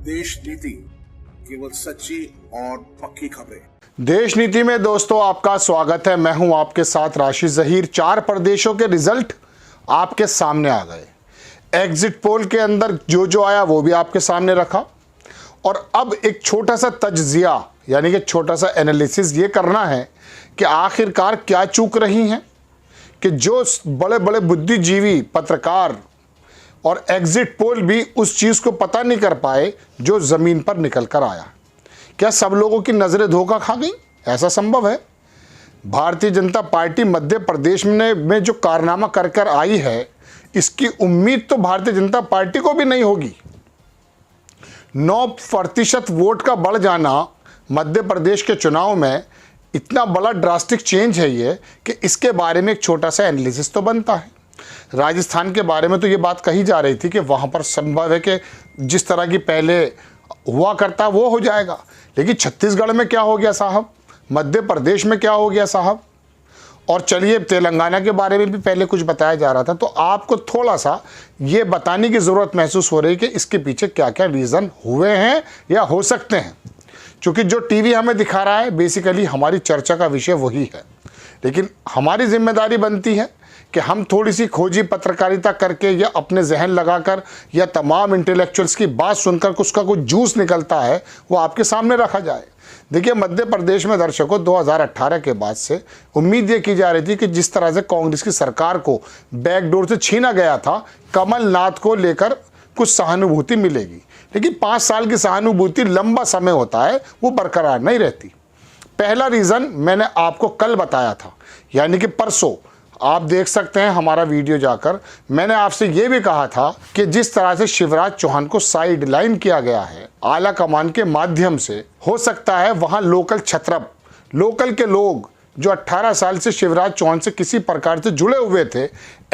देश नीति, केवल सच्ची और पक्की खबरें। देश नीति में दोस्तों आपका स्वागत है। मैं हूं आपके साथ राशिद जहीर। 4 प्रदेशों के रिजल्ट आपके सामने आ गए। एग्जिट पोल के अंदर जो आया वो भी आपके सामने रखा और अब एक छोटा सा तज्जिया यानी कि छोटा सा एनालिसिस ये करना है कि आखिरकार क्या चूक रही हैं कि जो बड़े बड़े बुद्धिजीवी पत्रकार और एग्जिट पोल भी उस चीज़ को पता नहीं कर पाए जो ज़मीन पर निकल कर आया। क्या सब लोगों की नज़रें धोखा खा गई? ऐसा संभव है? भारतीय जनता पार्टी मध्य प्रदेश में जो कारनामा कर कर आई है, इसकी उम्मीद तो भारतीय जनता पार्टी को भी नहीं होगी। 9% वोट का बढ़ जाना मध्य प्रदेश के चुनाव में इतना बड़ा ड्रास्टिक चेंज है ये कि इसके बारे में एक छोटा सा एनालिसिस तो बनता है। राजस्थान के बारे में तो ये बात कही जा रही थी कि वहाँ पर संभव है कि जिस तरह की पहले हुआ करता वो हो जाएगा, लेकिन छत्तीसगढ़ में क्या हो गया साहब, मध्य प्रदेश में क्या हो गया साहब, और चलिए तेलंगाना के बारे में भी पहले कुछ बताया जा रहा था। तो आपको थोड़ा सा ये बताने की ज़रूरत महसूस हो रही है कि इसके पीछे क्या क्या रीज़न हुए हैं या हो सकते हैं, क्योंकि जो टीवी हमें दिखा रहा है बेसिकली हमारी चर्चा का विषय वही है। लेकिन हमारी जिम्मेदारी बनती है कि हम थोड़ी सी खोजी पत्रकारिता करके या अपने जहन लगाकर या तमाम इंटेलेक्चुअल्स की बात सुनकर उसका कुछ जूस निकलता है वो आपके सामने रखा जाए। देखिए, मध्य प्रदेश में दर्शकों 2018 के बाद से उम्मीद ये की जा रही थी कि जिस तरह से कांग्रेस की सरकार को बैकडोर से छीना गया था, कमलनाथ को लेकर कुछ सहानुभूति मिलेगी, लेकिन 5 साल की सहानुभूति लंबा समय होता है, वो बरकरार नहीं रहती। पहला रीज़न मैंने आपको कल बताया था, यानी कि परसों आप देख सकते हैं हमारा वीडियो जाकर। मैंने आपसे ये भी कहा था कि जिस तरह से शिवराज चौहान को साइड लाइन किया गया है आला कमान के माध्यम से, हो सकता है वहाँ लोकल छत्रप, लोकल के लोग जो 18 साल से शिवराज चौहान से किसी प्रकार से जुड़े हुए थे,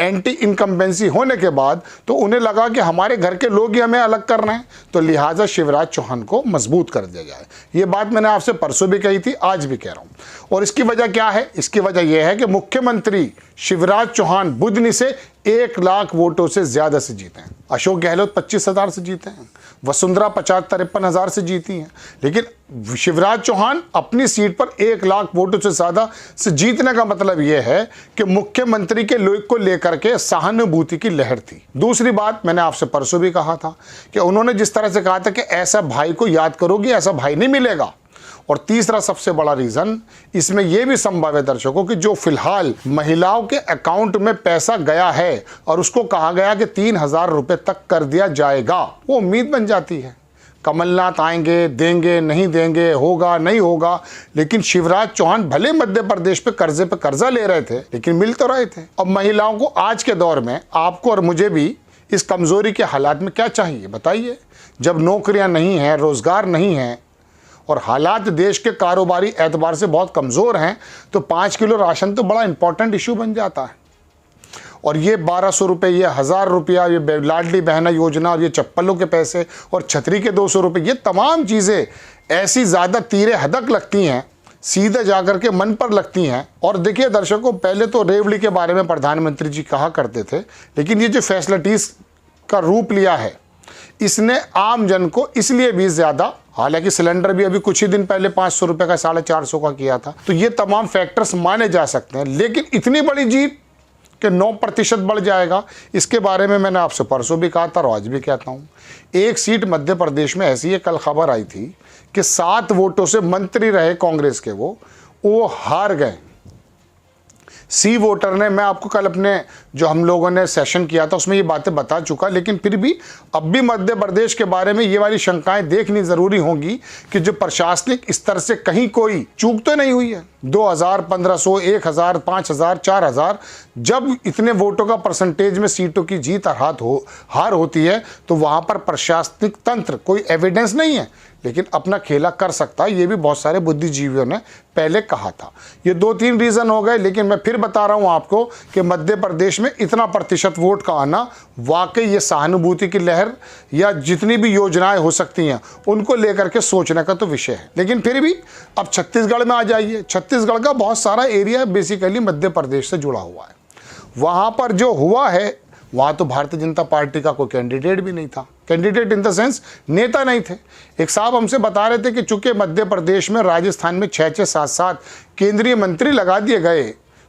एंटी इनकम्बेंसी होने के बाद तो उन्हें लगा कि हमारे घर के लोग ही हमें अलग करना है, तो लिहाजा शिवराज चौहान को मजबूत कर दिया जाए। ये बात मैंने आपसे परसों भी कही थी, आज भी कह रहा हूँ। और इसकी वजह क्या है? इसकी वजह यह है कि मुख्यमंत्री शिवराज चौहान बुधनी से 1 लाख वोटों से ज़्यादा से जीते हैं। अशोक गहलोत 25,000 से जीते हैं, वसुंधरा 50-53,000 से जीती हैं, लेकिन शिवराज चौहान अपनी सीट पर 1 लाख वोटों से ज़्यादा से जीतने का मतलब यह है कि मुख्यमंत्री के लोग को लेकर के सहानुभूति की लहर थी। दूसरी बात मैंने आपसे परसों भी कहा था कि उन्होंने जिस तरह से कहा था कि ऐसा भाई को याद करोगे, ऐसा भाई नहीं मिलेगा। और तीसरा सबसे बड़ा रीज़न इसमें यह भी संभव है दर्शकों कि जो फिलहाल महिलाओं के अकाउंट में पैसा गया है और उसको कहा गया कि 3,000 रुपये तक कर दिया जाएगा, वो उम्मीद बन जाती है। कमलनाथ आएंगे, देंगे, नहीं देंगे, होगा, नहीं होगा, लेकिन शिवराज चौहान भले मध्य प्रदेश पे कर्जा ले रहे थे, लेकिन मिल तो रहे थे। अब महिलाओं को आज के दौर में, आपको और मुझे भी इस कमज़ोरी के हालात में क्या चाहिए बताइए? जब नौकरियां नहीं हैं, रोज़गार नहीं है और हालात देश के कारोबारी एतबार से बहुत कमज़ोर हैं, तो 5 किलो राशन तो बड़ा इंपॉर्टेंट इशू बन जाता है। और ये 1,200 रुपये, ये 1,000 रुपया, ये लाडली बहना योजना और ये चप्पलों के पैसे और छतरी के 200 रुपये, ये तमाम चीज़ें ऐसी ज़्यादा तीरे हदक लगती हैं, सीधे जाकर के मन पर लगती हैं। और देखिए दर्शकों, पहले तो रेवड़ी के बारे में प्रधानमंत्री जी कहा करते थे, लेकिन ये जो फैसिलिटीज़ का रूप लिया है इसने आम जन को इसलिए भी ज़्यादा, हालांकि सिलेंडर भी अभी कुछ ही दिन पहले 500 रुपये का 450 का किया था, तो ये तमाम फैक्टर्स माने जा सकते हैं। लेकिन इतनी बड़ी जीत कि 9% बढ़ जाएगा, इसके बारे में मैंने आपसे परसों भी कहा था और आज भी कहता हूँ। एक सीट मध्य प्रदेश में ऐसी है, कल खबर आई थी कि 7 वोटों से मंत्री रहे कांग्रेस के, वो हार गए। सी वोटर ने, मैं आपको कल अपने जो हम लोगों ने सेशन किया था उसमें ये बातें बता चुका, लेकिन फिर भी अब भी मध्य प्रदेश के बारे में ये वाली शंकाएं देखनी ज़रूरी होंगी कि जो प्रशासनिक स्तर से कहीं कोई चूक तो नहीं हुई है। 2,000, 1,500, 1,000, 5,000, 4,000, जब इतने वोटों का परसेंटेज में सीटों की जीत और हार होती है तो वहाँ पर प्रशासनिक तंत्र कोई एविडेंस नहीं है, लेकिन अपना खेला कर सकता है। ये भी बहुत सारे बुद्धिजीवियों ने पहले कहा था। ये 2-3 रीज़न हो गए, लेकिन मैं फिर बता रहा हूँ आपको कि मध्य प्रदेश में इतना प्रतिशत वोट का आना वाकई ये सहानुभूति की लहर या जितनी भी योजनाएं हो सकती हैं उनको लेकर के सोचने का तो विषय है। लेकिन फिर भी अब छत्तीसगढ़ में आ जाइए। छत्तीसगढ़ का बहुत सारा एरिया बेसिकली मध्य प्रदेश से जुड़ा हुआ है। वहाँ पर जो हुआ है वहाँ तो भारतीय जनता पार्टी का कोई कैंडिडेट भी नहीं था। कैंडिडेट इन द सेंस नेता नहीं थे। एक साहब हमसे बता रहे थे कि चूंकि मध्य प्रदेश में, राजस्थान में 6-6, 7-7 केंद्रीय मंत्री लगा दिए गए,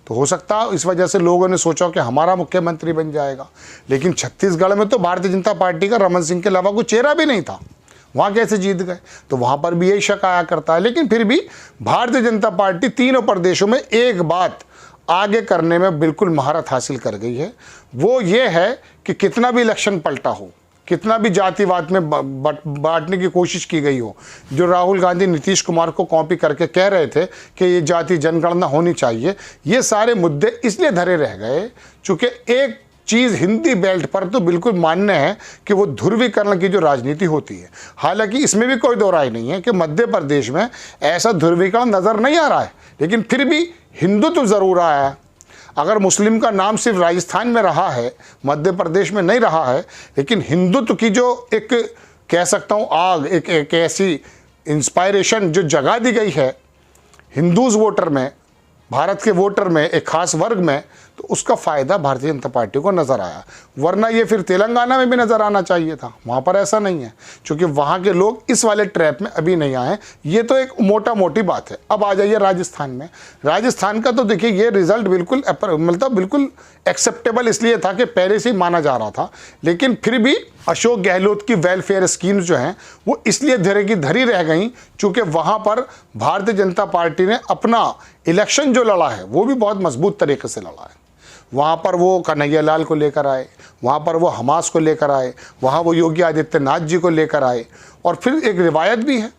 तो हो सकता है इस वजह से लोगों ने सोचा कि हमारा मुख्यमंत्री बन जाएगा। लेकिन छत्तीसगढ़ में तो भारतीय जनता पार्टी का रमन सिंह के अलावा कोई चेहरा भी नहीं था, वहाँ कैसे जीत गए? तो वहाँ पर भी यही शक आया करता है। लेकिन फिर भी भारतीय जनता पार्टी तीनों प्रदेशों में एक बात आगे करने में बिल्कुल महारत हासिल कर गई है, वो ये है कि कितना भी इलेक्शन पलटा हो, कितना भी जातिवाद में बांटने की कोशिश की गई हो, जो राहुल गांधी नीतीश कुमार को कॉपी करके कह रहे थे कि ये जाति जनगणना होनी चाहिए, ये सारे मुद्दे इसलिए धरे रह गए चूँकि एक चीज़ हिंदी बेल्ट पर तो बिल्कुल मान्य है कि वो ध्रुवीकरण की जो राजनीति होती है। हालांकि इसमें भी कोई दो राय नहीं है कि मध्य प्रदेश में ऐसा ध्रुवीकरण नज़र नहीं आ रहा है, लेकिन फिर भी हिंदुत्व ज़रूर आया है। अगर मुस्लिम का नाम सिर्फ राजस्थान में रहा है, मध्य प्रदेश में नहीं रहा है, लेकिन हिंदुत्व की जो एक कह सकता हूँ आग, एक ऐसी इंस्पायरेशन जो जगा दी गई है हिंदूज़ वोटर में, भारत के वोटर में, एक खास वर्ग में, तो उसका फ़ायदा भारतीय जनता पार्टी को नज़र आया। वरना ये फिर तेलंगाना में भी नज़र आना चाहिए था, वहाँ पर ऐसा नहीं है, क्योंकि वहाँ के लोग इस वाले ट्रैप में अभी नहीं आए। ये तो एक मोटा मोटी बात है। अब आ जाइए राजस्थान में। राजस्थान का तो देखिए ये रिज़ल्ट बिल्कुल मतलब बिल्कुल एक्सेप्टेबल इसलिए था कि पहले से ही माना जा रहा था, लेकिन फिर भी अशोक गहलोत की वेलफेयर स्कीम्स जो हैं वो इसलिए धरे की धरी रह गई चूँकि वहाँ पर भारतीय जनता पार्टी ने अपना इलेक्शन जो लड़ा है वो भी बहुत मजबूत तरीके से लड़ा है। वहाँ पर वो कन्हैया लाल को लेकर आए, वहाँ पर वो हमास को लेकर आए, वहाँ वो योगी आदित्यनाथ जी को लेकर आए, और फिर एक रिवायत भी है।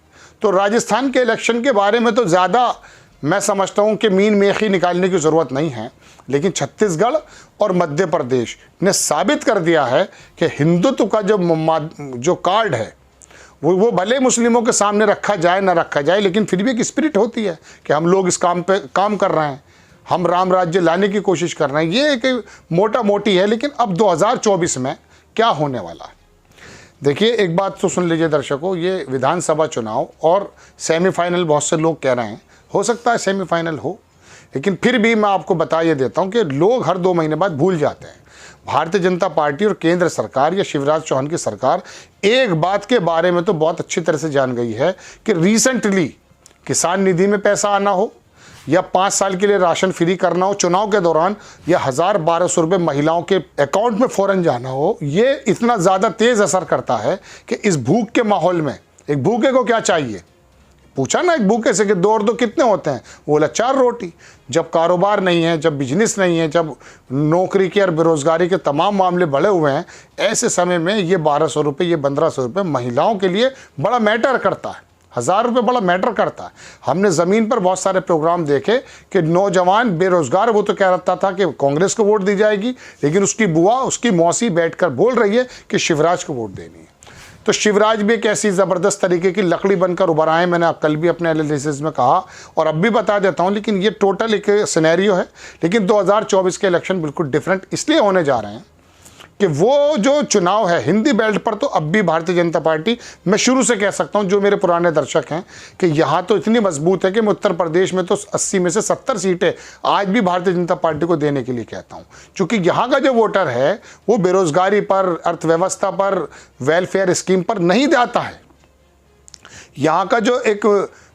तो राजस्थान के इलेक्शन के बारे में तो ज़्यादा मैं समझता हूँ कि मीन मेखी निकालने की ज़रूरत नहीं है, लेकिन छत्तीसगढ़ और मध्य प्रदेश ने साबित कर दिया है कि हिंदुत्व का जो कार्ड है वो भले मुस्लिमों के सामने रखा जाए ना रखा जाए, लेकिन फिर भी एक स्पिरिट होती है कि हम लोग इस काम पे काम कर रहे हैं, हम राम राज्य लाने की कोशिश कर रहे हैं। ये एक मोटा मोटी है। लेकिन अब 2024 में क्या होने वाला है, देखिए एक बात तो सुन लीजिए दर्शकों, ये विधानसभा चुनाव और सेमीफाइनल बहुत से लोग कह रहे हैं, हो सकता है सेमीफाइनल हो, लेकिन फिर भी मैं आपको बता ये देता हूँ कि लोग हर 2 महीने बाद भूल जाते हैं। भारतीय जनता पार्टी और केंद्र सरकार या शिवराज चौहान की सरकार एक बात के बारे में तो बहुत अच्छी तरह से जान गई है कि रिसेंटली किसान निधि में पैसा आना हो या 5 साल के लिए राशन फ्री करना हो चुनाव के दौरान, या 1000-1200 रुपये महिलाओं के अकाउंट में फ़ौरन जाना हो, ये इतना ज़्यादा तेज़ असर करता है कि इस भूख के माहौल में एक भूखे को क्या चाहिए, पूछा ना एक भूखे से कि 2 और 2 कितने होते हैं, वो बोला 4 रोटी। जब कारोबार नहीं है, जब बिजनेस नहीं है, जब नौकरी के और बेरोज़गारी के तमाम मामले बढ़े हुए हैं, ऐसे समय में ये 1200 रुपये, ये 1500 रुपये महिलाओं के लिए बड़ा मैटर करता है। 1000 रुपये बड़ा मैटर करता है। हमने ज़मीन पर बहुत सारे प्रोग्राम देखे कि नौजवान बेरोज़गार, वो तो कह रहा था कि कांग्रेस को वोट दी जाएगी, लेकिन उसकी बुआ, उसकी मौसी बैठकर बोल रही है कि शिवराज को वोट देनी है। तो शिवराज भी एक ऐसी ज़बरदस्त तरीके की लकड़ी बनकर उभर आए। मैंने कल भी अपने एनालिसिस में कहा और अब भी बता देता हूँ, लेकिन ये टोटल एक सिनेरियो है। लेकिन 2024 के इलेक्शन बिल्कुल डिफरेंट इसलिए होने जा रहे हैं कि वो जो चुनाव है हिंदी बेल्ट पर, तो अब भी भारतीय जनता पार्टी, मैं शुरू से कह सकता हूं, जो मेरे पुराने दर्शक हैं, कि यहाँ तो इतनी मजबूत है कि मैं उत्तर प्रदेश में तो 80 में से 70 सीटें आज भी भारतीय जनता पार्टी को देने के लिए कहता हूँ, क्योंकि यहाँ का जो वोटर है वो बेरोजगारी पर, अर्थव्यवस्था पर, वेलफेयर स्कीम पर नहीं जाता है। यहाँ का जो एक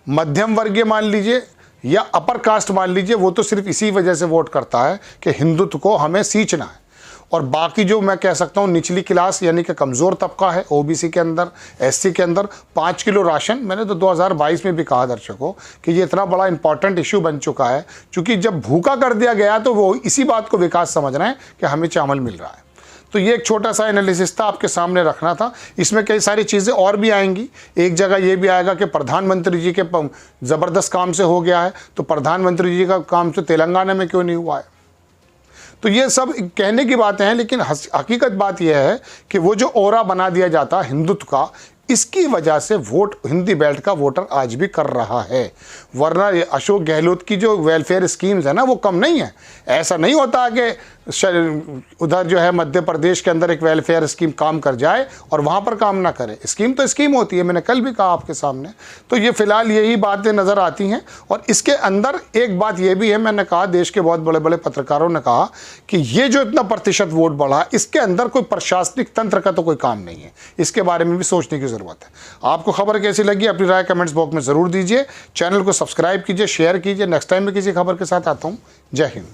मध्यम वर्गीय मान लीजिए या अपर कास्ट मान लीजिए, वो तो सिर्फ इसी वजह से वोट करता है कि हिंदुत्व को हमें सींचना है। और बाकी जो मैं कह सकता हूँ निचली क्लास यानी कि कमज़ोर तबका है, ओबीसी के अंदर, एससी के अंदर 5 किलो राशन, मैंने तो 2022 में भी कहा दर्शकों कि ये इतना बड़ा इंपॉर्टेंट इशू बन चुका है, क्योंकि जब भूखा कर दिया गया तो वो इसी बात को विकास समझ रहे हैं कि हमें चावल मिल रहा है। तो ये एक छोटा सा एनालिसिस था, आपके सामने रखना था। इसमें कई सारी चीज़ें और भी आएंगी। एक जगह ये भी आएगा कि प्रधानमंत्री जी के ज़बरदस्त काम से हो गया है, तो प्रधानमंत्री जी का काम से तेलंगाना में क्यों नहीं हुआ है। तो ये सब कहने की बातें हैं, लेकिन हकीकत बात यह है कि वो जो ओरा बना दिया जाता हिंदुत्व का, इसकी वजह से वोट हिंदी बेल्ट का वोटर आज भी कर रहा है। वरना ये अशोक गहलोत की जो वेलफेयर स्कीम्स है ना, वो कम नहीं है। ऐसा नहीं होता कि उधर जो है मध्य प्रदेश के अंदर एक वेलफेयर स्कीम काम कर जाए और वहाँ पर काम ना करे। स्कीम तो स्कीम होती है, मैंने कल भी कहा आपके सामने। तो ये फिलहाल यही बातें नज़र आती हैं। और इसके अंदर एक बात ये भी है, मैंने कहा देश के बहुत बड़े बड़े पत्रकारों ने कहा कि ये जो इतना प्रतिशत वोट बढ़ा, इसके अंदर कोई प्रशासनिक तंत्र का तो कोई काम नहीं है। इसके बारे में भी सोचने की ज़रूरत है। आपको खबर कैसी लगी अपनी राय कमेंट्स बॉक्स में ज़रूर दीजिए। चैनल को सब्सक्राइब कीजिए, शेयर कीजिए। नेक्स्ट टाइम में किसी खबर के साथ आता हूँ। जय हिंद।